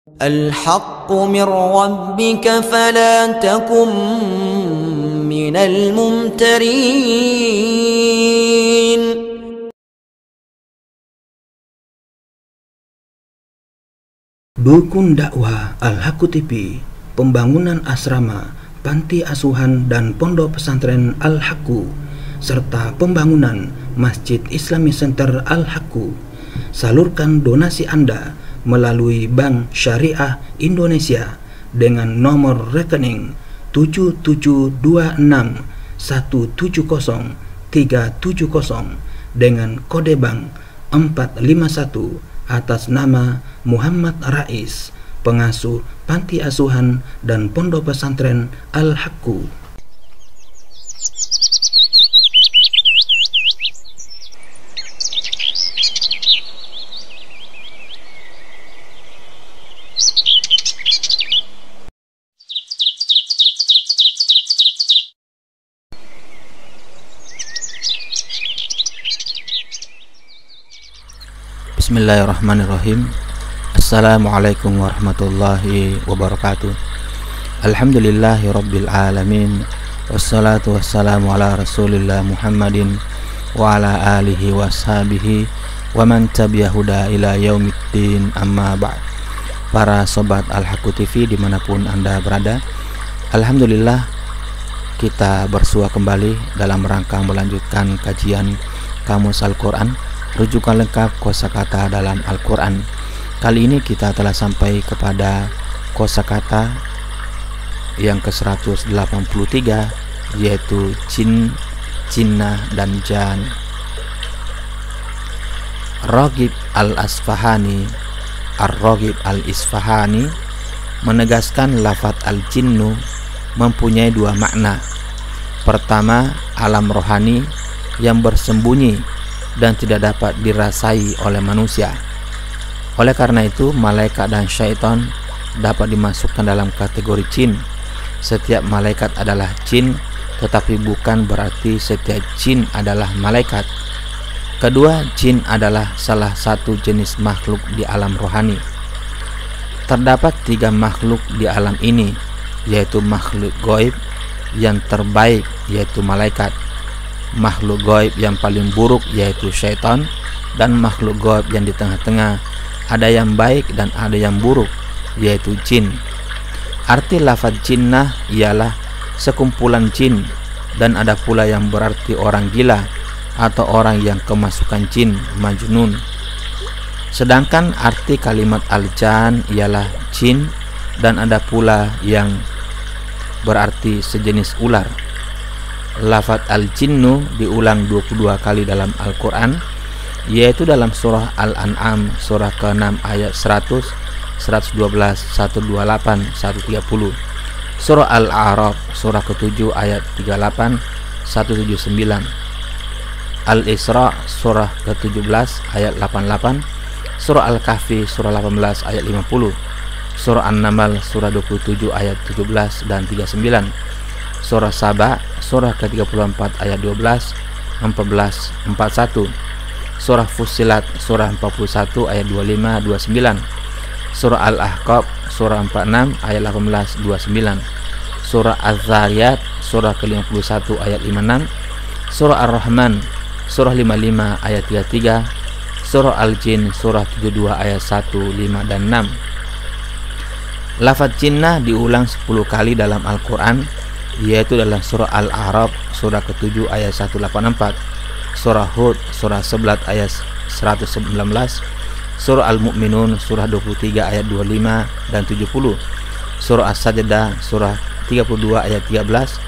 الحق من ربك فلا تكن من الممترين. Dukun dakwah Al-Haqqu TV, pembangunan asrama, panti asuhan dan pondok pesantren Al-Haqqu, serta pembangunan Masjid Islami Center Al-Haqqu. Salurkan donasi Anda melalui Bank Syariah Indonesia dengan nomor rekening 7726170370 dengan kode bank 451 atas nama Muhammad Rais, pengasuh panti asuhan dan pondok pesantren Al-Haqqu. Bismillahirrahmanirrahim. Assalamualaikum warahmatullahi wabarakatuh. Alhamdulillahi rabbil alamin. Wassalatu wassalamu ala rasulillah Muhammadin wa ala alihi washabihi wa man tabi'ahuda ila yaumiddin, amma ba'd. Para sobat Al-Haqqu TV dimanapun Anda berada, alhamdulillah kita bersua kembali dalam rangka melanjutkan kajian Kamus Al-Quran, rujukan lengkap kosakata dalam Al-Quran. Kali ini kita telah sampai kepada kosakata yang ke-183, yaitu jin, jinnah, dan jan. Raghib al-Asfahani, Ar-Raghib al-Isfahani menegaskan lafaz al-jinnu mempunyai dua makna. Pertama, alam rohani yang bersembunyi dan tidak dapat dirasai oleh manusia. Oleh karena itu, malaikat dan syaitan dapat dimasukkan dalam kategori jin. Setiap malaikat adalah jin, tetapi bukan berarti setiap jin adalah malaikat. Kedua, jin adalah salah satu jenis makhluk di alam rohani. Terdapat tiga makhluk di alam ini, yaitu makhluk gaib yang terbaik, yaitu malaikat, makhluk gaib yang paling buruk yaitu syaitan, dan makhluk gaib yang di tengah-tengah, ada yang baik dan ada yang buruk, yaitu jin. Arti lafaz jinnah ialah sekumpulan jin, dan ada pula yang berarti orang gila atau orang yang kemasukan jin, majnun. Sedangkan arti kalimat al-jan ialah jin, dan ada pula yang berarti sejenis ular. Lafaz al-jinnu diulang 22 kali dalam Al-Quran, yaitu dalam surah Al-An'am surah ke-6 ayat 100, 112, 128, 130, surah Al-A'raf surah ke-7 ayat 38, 179, Al-Isra surah ke-17 ayat 88, surah Al-Kahfi surah 18 ayat 50, surah An-Naml surah 27 ayat 17 dan 39, surah Saba surah ke-34 ayat 12, 14, 41, surah Fussilat surah 41 ayat 25, 29, surah Al-Ahqaf surah 46 ayat 18, 29, surah Az-Zariyat surah ke-51 ayat 56, surah Ar-Rahman surah 55 ayat 33, surah Al-Jin surah 72 ayat 1, 5, dan 6. Lafaz jinnah diulang 10 kali dalam Al-Quran, yaitu dalam surah Al-A'raf surah ke-7 ayat 184, surah Hud surah 11 ayat 119, surah Al-Mu'minun surah 23 ayat 25 dan 70, surah As-Sajdah surah 32 ayat 13,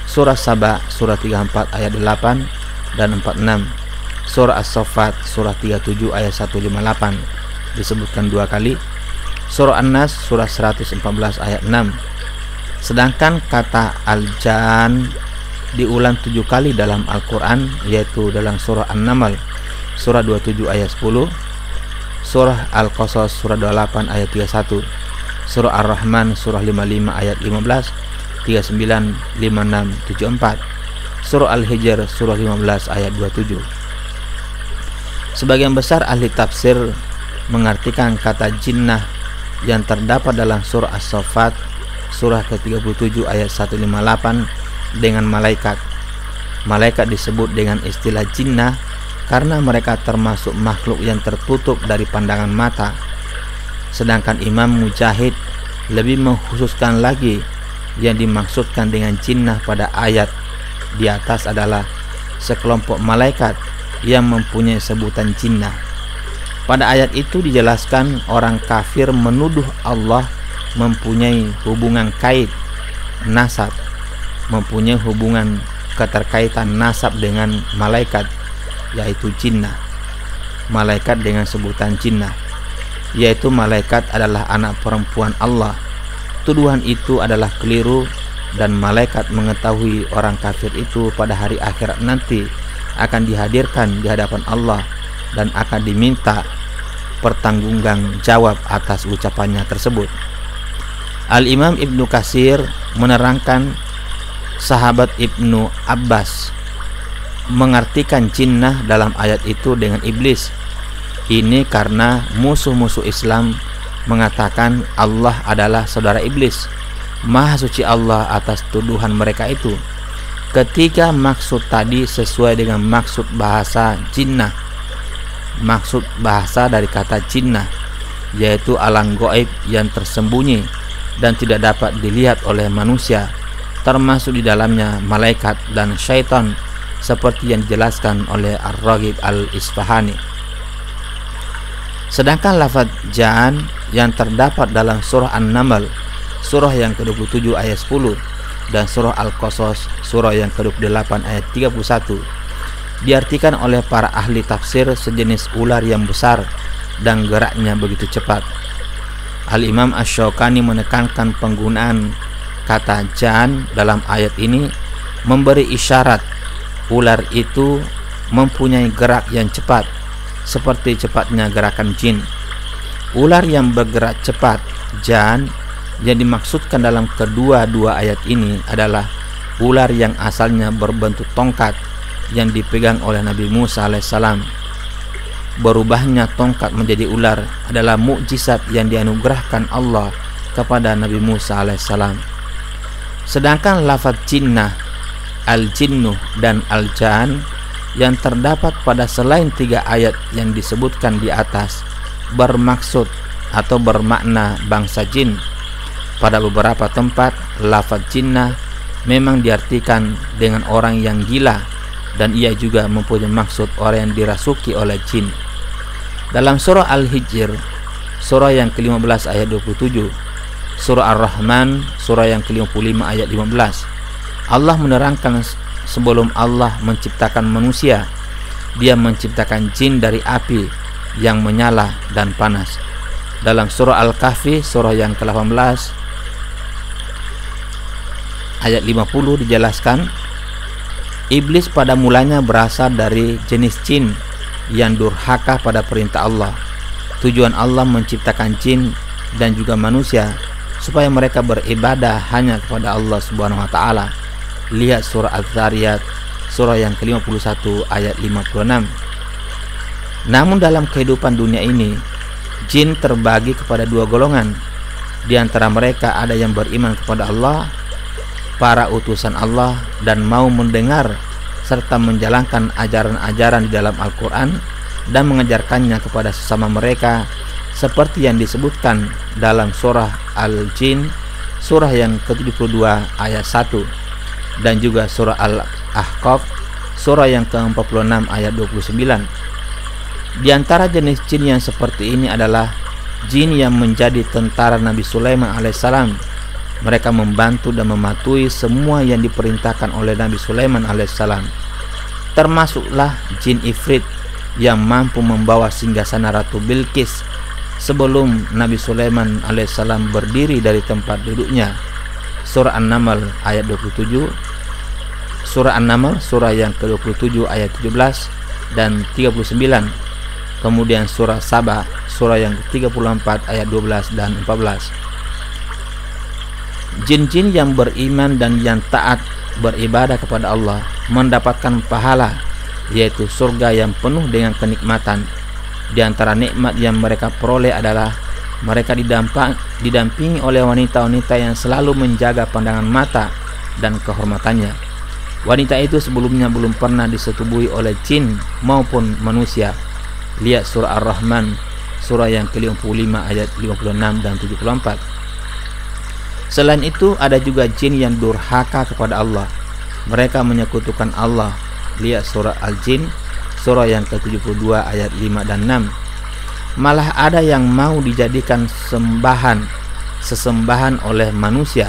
surah Saba surah 34 ayat 8 dan 46, surah As-Saffat surah 37 ayat 158 disebutkan 2 kali, surah An-Nas surah 114 ayat 6. Sedangkan kata al-jan diulang 7 kali dalam Al-Quran, yaitu dalam surah An-Naml surah 27 ayat 10, surah Al-Qasas surah 28 ayat 31, surah Ar-Rahman surah 55 ayat 15, 39, 56, 74, surah Al-Hijr surah 15 ayat 27. Sebagian besar ahli tafsir mengartikan kata jinnah yang terdapat dalam surah As-Saffat surah ke-37 ayat 158 dengan malaikat. Malaikat disebut dengan istilah jinnah karena mereka termasuk makhluk yang tertutup dari pandangan mata. Sedangkan Imam Mujahid lebih mengkhususkan lagi yang dimaksudkan dengan jinnah pada ayat di atas adalah sekelompok malaikat yang mempunyai sebutan jinnah. Pada ayat itu dijelaskan orang kafir menuduh Allah mempunyai hubungan kait nasab, mempunyai hubungan keterkaitan nasab dengan malaikat, yaitu jinnah. Malaikat dengan sebutan jinnah, yaitu malaikat adalah anak perempuan Allah. Tuduhan itu adalah keliru dan malaikat mengetahui orang kafir itu pada hari akhirat nanti akan dihadirkan di hadapan Allah dan akan diminta pertanggungan jawab atas ucapannya tersebut. Al-Imam Ibnu Katsir menerangkan sahabat Ibnu Abbas mengartikan jinnah dalam ayat itu dengan iblis. Ini karena musuh-musuh Islam mengatakan Allah adalah saudara iblis. Maha suci Allah atas tuduhan mereka itu. Ketiga maksud tadi sesuai dengan maksud bahasa jinnah. Maksud bahasa dari kata jinnah yaitu alam gaib yang tersembunyi dan tidak dapat dilihat oleh manusia, termasuk di dalamnya malaikat dan syaitan, seperti yang dijelaskan oleh Ar-Raghib Al-Isfahani. Sedangkan lafaz jan yang terdapat dalam surah An-Naml surah yang ke-27 ayat 10 dan surah Al-Qasas surah yang ke-28 ayat 31 diartikan oleh para ahli tafsir sejenis ular yang besar dan geraknya begitu cepat. Al-Imam Asy-Syaukani menekankan penggunaan kata jan dalam ayat ini memberi isyarat ular itu mempunyai gerak yang cepat seperti cepatnya gerakan jin. Ular yang bergerak cepat, jan, yang dimaksudkan dalam kedua-dua ayat ini adalah ular yang asalnya berbentuk tongkat yang dipegang oleh Nabi Musa alaihissalam. Berubahnya tongkat menjadi ular adalah mukjizat yang dianugerahkan Allah kepada Nabi Musa alaihissalam. Sedangkan lafaz jinnah, al-jinnu dan al-jan yang terdapat pada selain 3 ayat yang disebutkan di atas bermaksud atau bermakna bangsa jin. Pada beberapa tempat lafaz jinnah memang diartikan dengan orang yang gila dan ia juga mempunyai maksud orang yang dirasuki oleh jin. Dalam surah Al-Hijr surah yang ke-15 ayat 27, surah Ar-Rahman surah yang ke-55 ayat 15, Allah menerangkan sebelum Allah menciptakan manusia, Dia menciptakan jin dari api yang menyala dan panas. Dalam surah Al-Kahfi surah yang ke-18 ayat 50 dijelaskan, iblis pada mulanya berasal dari jenis jin yang durhaka pada perintah Allah. Tujuan Allah menciptakan jin dan juga manusia supaya mereka beribadah hanya kepada Allah Subhanahu wa taala. Lihat surah Az-Zariyat surah yang ke-51 ayat 56. Namun dalam kehidupan dunia ini, jin terbagi kepada 2 golongan. Di antara mereka ada yang beriman kepada Allah, para utusan Allah, dan mau mendengar serta menjalankan ajaran-ajaran di dalam Al-Quran dan mengajarkannya kepada sesama mereka, seperti yang disebutkan dalam surah Al-Jin surah yang ke-72 ayat 1 dan juga surah Al-Ahqaf surah yang ke-46 ayat 29. Di antara jenis jin yang seperti ini adalah jin yang menjadi tentara Nabi Sulaiman alaihissalam. Mereka membantu dan mematuhi semua yang diperintahkan oleh Nabi Sulaiman alaihissalam. Termasuklah jin ifrit yang mampu membawa singgasana Ratu Bilqis sebelum Nabi Sulaiman alaihissalam berdiri dari tempat duduknya. Surah An-Naml ayat 27, surah An-Naml surah yang ke-27 ayat 17 dan 39. Kemudian surah Saba surah yang ke-34 ayat 12 dan 14. Jin-jin yang beriman dan yang taat beribadah kepada Allah mendapatkan pahala, yaitu surga yang penuh dengan kenikmatan. Di antara nikmat yang mereka peroleh adalah Mereka didampingi oleh wanita-wanita yang selalu menjaga pandangan mata dan kehormatannya. Wanita itu sebelumnya belum pernah disetubuhi oleh jin maupun manusia. Lihat surah Ar-Rahman, surah yang ke-55 ayat 56 dan 74. Selain itu ada juga jin yang durhaka kepada Allah. Mereka menyekutukan Allah. Lihat surah Al-Jin, surah yang ke-72 ayat 5 dan 6. Malah ada yang mau dijadikan sesembahan oleh manusia.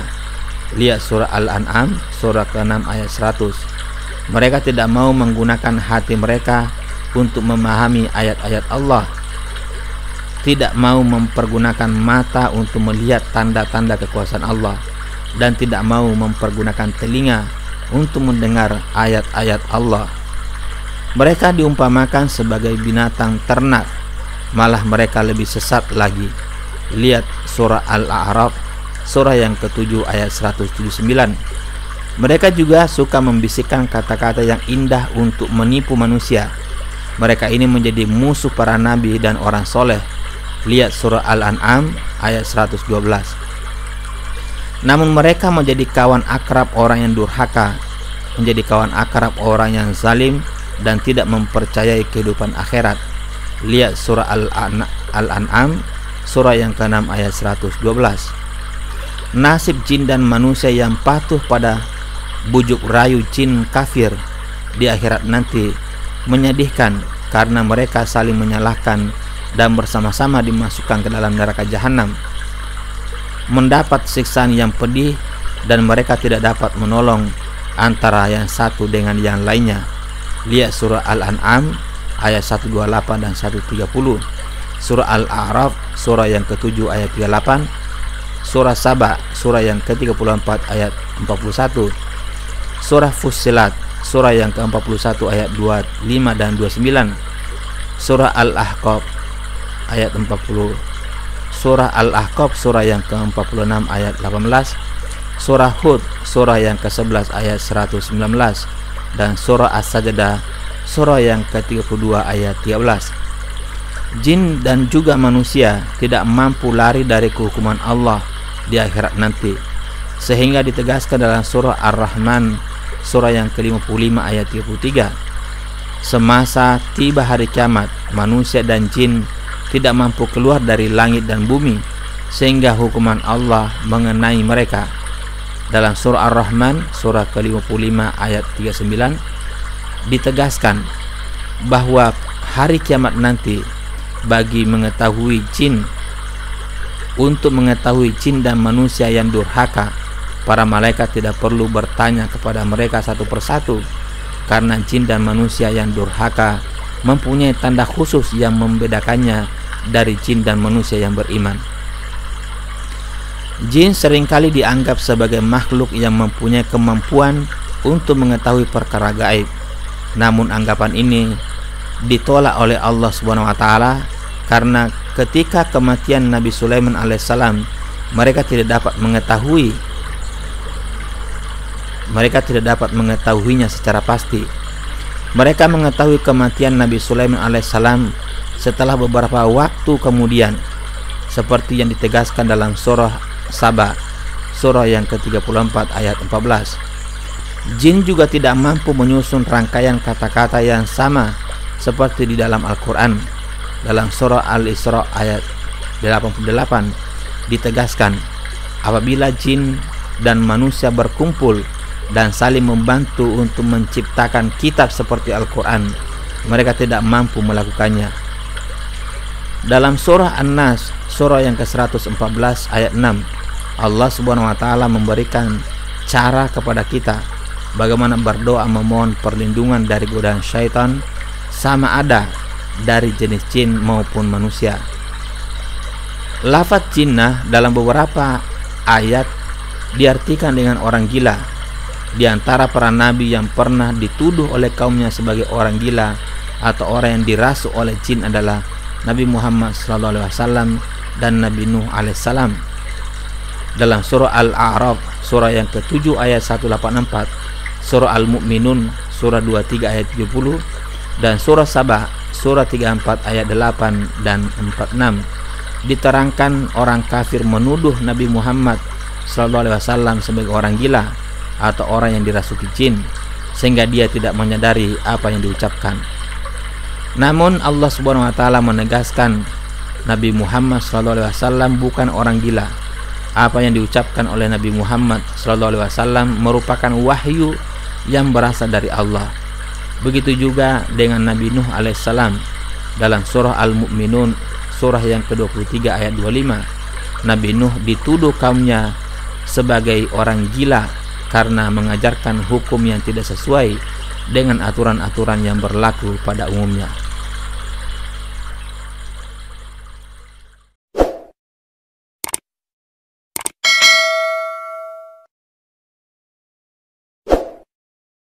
Lihat surah Al-An'am, surah ke-6 ayat 100. Mereka tidak mau menggunakan hati mereka untuk memahami ayat-ayat Allah, tidak mau mempergunakan mata untuk melihat tanda-tanda kekuasaan Allah, dan tidak mau mempergunakan telinga untuk mendengar ayat-ayat Allah. Mereka diumpamakan sebagai binatang ternak, malah mereka lebih sesat lagi. Lihat surah Al-A'raf, surah yang ke-7 ayat 179. Mereka juga suka membisikkan kata-kata yang indah untuk menipu manusia. Mereka ini menjadi musuh para nabi dan orang soleh. Lihat surah Al-An'am ayat 112. Namun mereka menjadi kawan akrab orang yang durhaka, menjadi kawan akrab orang yang zalim dan tidak mempercayai kehidupan akhirat. Lihat surah Al-An'am, surah yang ke-6 ayat 112. Nasib jin dan manusia yang patuh pada bujuk rayu jin kafir di akhirat nanti menyedihkan, karena mereka saling menyalahkan dan bersama-sama dimasukkan ke dalam neraka jahanam, mendapat siksaan yang pedih, dan mereka tidak dapat menolong antara yang satu dengan yang lainnya. Lihat surah Al-An'am ayat 128 dan 130, surah Al-A'raf surah yang ke-7 ayat 38, surah Saba surah yang ke-34 ayat 41, surah Fussilat surah yang ke-41 ayat 25 dan 29, surah Al-Ahqaf ayat 40, surah Al-Ahqaf surah yang ke-46 ayat 18, surah Hud surah yang ke-11 ayat 119, dan surah As-Sajdah surah yang ke-32 ayat 13. Jin dan juga manusia tidak mampu lari dari kehukuman Allah di akhirat nanti, sehingga ditegaskan dalam surah Ar-Rahman surah yang ke-55 ayat 33. Semasa tiba hari kiamat, manusia dan jin tidak mampu keluar dari langit dan bumi, sehingga hukuman Allah mengenai mereka. Dalam surah Ar-Rahman surah ke-55 ayat 39 ditegaskan bahwa hari kiamat nanti bagi mengetahui jin, untuk mengetahui jin dan manusia yang durhaka, para malaikat tidak perlu bertanya kepada mereka satu persatu, karena jin dan manusia yang durhaka mempunyai tanda khusus yang membedakannya dari jin dan manusia yang beriman. Jin seringkali dianggap sebagai makhluk yang mempunyai kemampuan untuk mengetahui perkara gaib. Namun anggapan ini ditolak oleh Allah Subhanahu wa taala, karena ketika kematian Nabi Sulaiman alaihissalam mereka tidak dapat mengetahuinya secara pasti. Mereka mengetahui kematian Nabi Sulaiman alaihissalam setelah beberapa waktu kemudian, seperti yang ditegaskan dalam surah Saba surah yang ke-34 ayat 14. Jin juga tidak mampu menyusun rangkaian kata-kata yang sama seperti di dalam Al-Quran. Dalam surah Al-Isra ayat 88 ditegaskan, apabila jin dan manusia berkumpul dan saling membantu untuk menciptakan kitab seperti Al-Quran, mereka tidak mampu melakukannya. Dalam surah An-Nas surah yang ke-114 ayat 6, Allah Subhanahu wa taala memberikan cara kepada kita bagaimana berdoa memohon perlindungan dari godaan syaitan, sama ada dari jenis jin maupun manusia. Lafaz jinnah dalam beberapa ayat diartikan dengan orang gila. Di antara para nabi yang pernah dituduh oleh kaumnya sebagai orang gila atau orang yang dirasuk oleh jin adalah Nabi Muhammad SAW dan Nabi Nuh alaihissalam. Dalam surah Al-A'raf surah yang ke-7 ayat 184, surah Al-Mu'minun surah 23 ayat 70, dan surah Sabah surah 34 ayat 8 dan 46 diterangkan orang kafir menuduh Nabi Muhammad SAW sebagai orang gila atau orang yang dirasuki jin, sehingga dia tidak menyadari apa yang diucapkan. Namun Allah Subhanahu wa taala menegaskan Nabi Muhammad SAW bukan orang gila. Apa yang diucapkan oleh Nabi Muhammad SAW merupakan wahyu yang berasal dari Allah. Begitu juga dengan Nabi Nuh alaihissalam. Dalam surah Al-Mu'minun, surah yang ke-23 ayat 25, Nabi Nuh dituduh kaumnya sebagai orang gila karena mengajarkan hukum yang tidak sesuai dengan aturan-aturan yang berlaku pada umumnya.